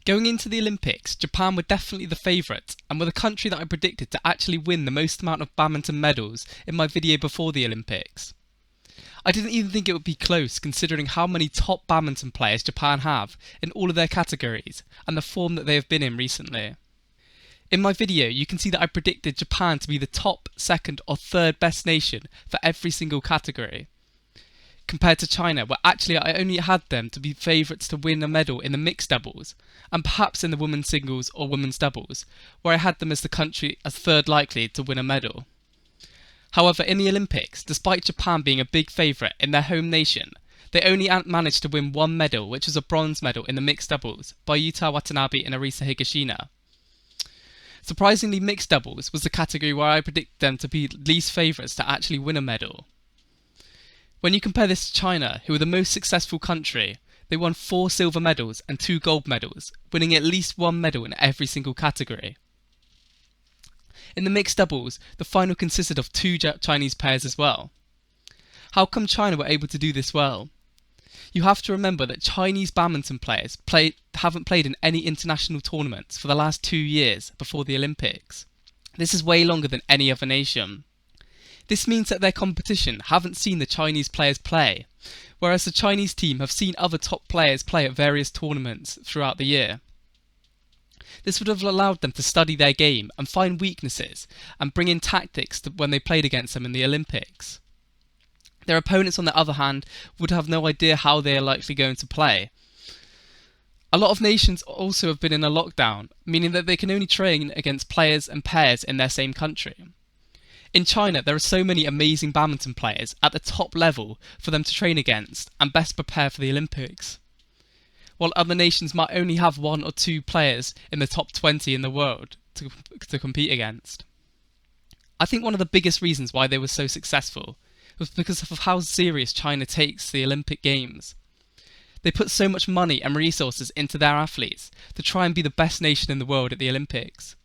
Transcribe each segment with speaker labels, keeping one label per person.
Speaker 1: Going into the Olympics, Japan were definitely the favourite and were the country that I predicted to actually win the most amount of badminton medals in my video before the Olympics. I didn't even think it would be close considering how many top badminton players Japan have in all of their categories and the form that they have been in recently. In my video, you can see that I predicted Japan to be the top, second or third best nation for every single category, compared to China, where actually I only had them to be favourites to win a medal in the mixed doubles, and perhaps in the women's singles or women's doubles, where I had them as the country as third likely to win a medal. However, in the Olympics, despite Japan being a big favourite in their home nation, they only managed to win one medal, which was a bronze medal in the mixed doubles by Yuta, Watanabe and Arisa Higashino. Surprisingly, mixed doubles was the category where I predicted them to be least favourites to actually win a medal. When you compare this to China, who were the most successful country, they won 4 silver medals and 2 gold medals, winning at least one medal in every single category. In the mixed doubles, the final consisted of 2 Chinese pairs as well. How come China were able to do this well? You have to remember that Chinese badminton players haven't played in any international tournaments for the last 2 years before the Olympics. This is way longer than any other nation. This means that their competition haven't seen the Chinese players play, whereas the Chinese team have seen other top players play at various tournaments throughout the year. This would have allowed them to study their game and find weaknesses and bring in tactics when they played against them in the Olympics. Their opponents, on the other hand, would have no idea how they are likely going to play. A lot of nations also have been in a lockdown, meaning that they can only train against players and pairs in their same country. In China, there are so many amazing badminton players at the top level for them to train against and best prepare for the Olympics, while other nations might only have 1 or 2 players in the top 20 in the world to compete against. I think one of the biggest reasons why they were so successful was because of how serious China takes the Olympic Games. They put so much money and resources into their athletes to try and be the best nation in the world at the Olympics.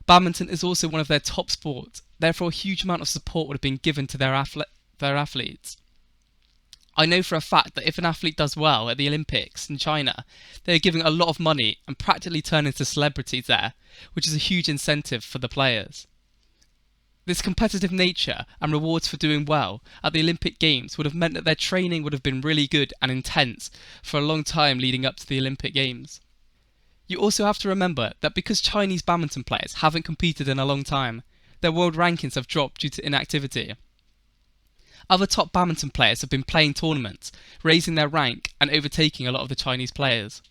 Speaker 1: Badminton is also one of their top sports, therefore a huge amount of support would have been given to their athletes. I know for a fact that if an athlete does well at the Olympics in China, they are giving a lot of money and practically turn into celebrities there, which is a huge incentive for the players. This competitive nature and rewards for doing well at the Olympic Games would have meant that their training would have been really good and intense for a long time leading up to the Olympic Games. You also have to remember that because Chinese badminton players haven't competed in a long time, their world rankings have dropped due to inactivity. Other top badminton players have been playing tournaments, raising their rank and overtaking a lot of the Chinese players.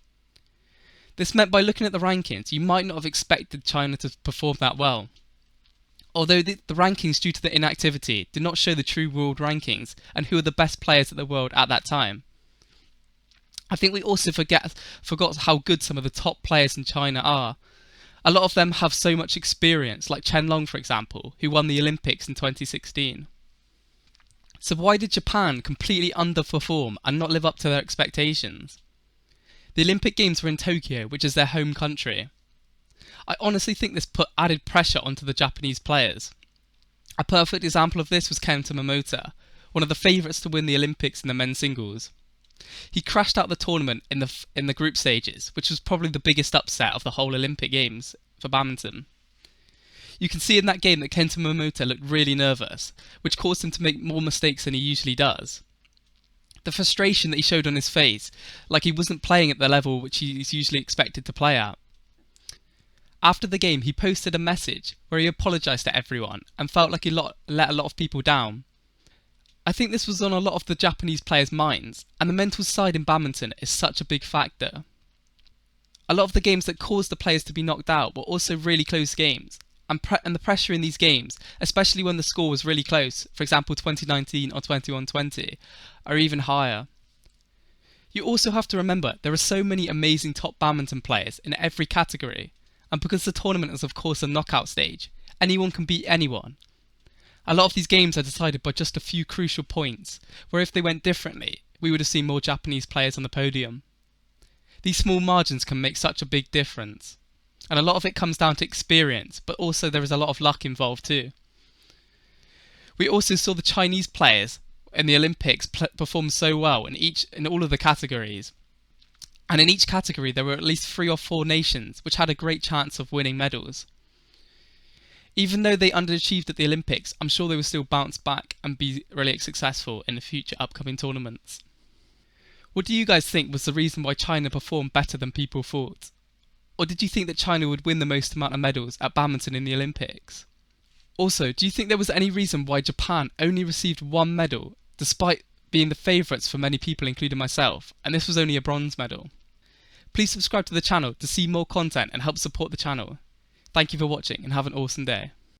Speaker 1: This meant by looking at the rankings, you might not have expected China to perform that well. Although the rankings due to the inactivity did not show the true world rankings and who are the best players in the world at that time. I think we also forgot how good some of the top players in China are. A lot of them have so much experience, like Chen Long for example, who won the Olympics in 2016. So why did Japan completely underperform and not live up to their expectations? The Olympic Games were in Tokyo, which is their home country. I honestly think this put added pressure onto the Japanese players. A perfect example of this was Kenta Momota, one of the favourites to win the Olympics in the men's singles. He crashed out the tournament in the group stages, which was probably the biggest upset of the whole Olympic Games for badminton. You can see in that game that Kenta Momota looked really nervous, which caused him to make more mistakes than he usually does. The frustration that he showed on his face, like he wasn't playing at the level which he is usually expected to play at. After the game, he posted a message where he apologised to everyone and felt like he let a lot of people down. I think this was on a lot of the Japanese players' minds, and the mental side in badminton is such a big factor. A lot of the games that caused the players to be knocked out were also really close games, and the pressure in these games, especially when the score was really close, for example 2019 or 21-20, are even higher. You also have to remember there are so many amazing top badminton players in every category, and because the tournament is of course a knockout stage, anyone can beat anyone. A lot of these games are decided by just a few crucial points, where if they went differently, we would have seen more Japanese players on the podium. These small margins can make such a big difference, and a lot of it comes down to experience, but also there is a lot of luck involved too. We also saw the Chinese players in the Olympics perform so well in all of the categories. And in each category there were at least 3 or 4 nations which had a great chance of winning medals. Even though they underachieved at the Olympics, I'm sure they will still bounce back and be really successful in the future upcoming tournaments. What do you guys think was the reason why China performed better than people thought? Or did you think that China would win the most amount of medals at badminton in the Olympics? Also, do you think there was any reason why Japan only received 1 medal, despite being the favourites for many people including myself, and this was only a bronze medal? Please subscribe to the channel to see more content and help support the channel. Thank you for watching and have an awesome day.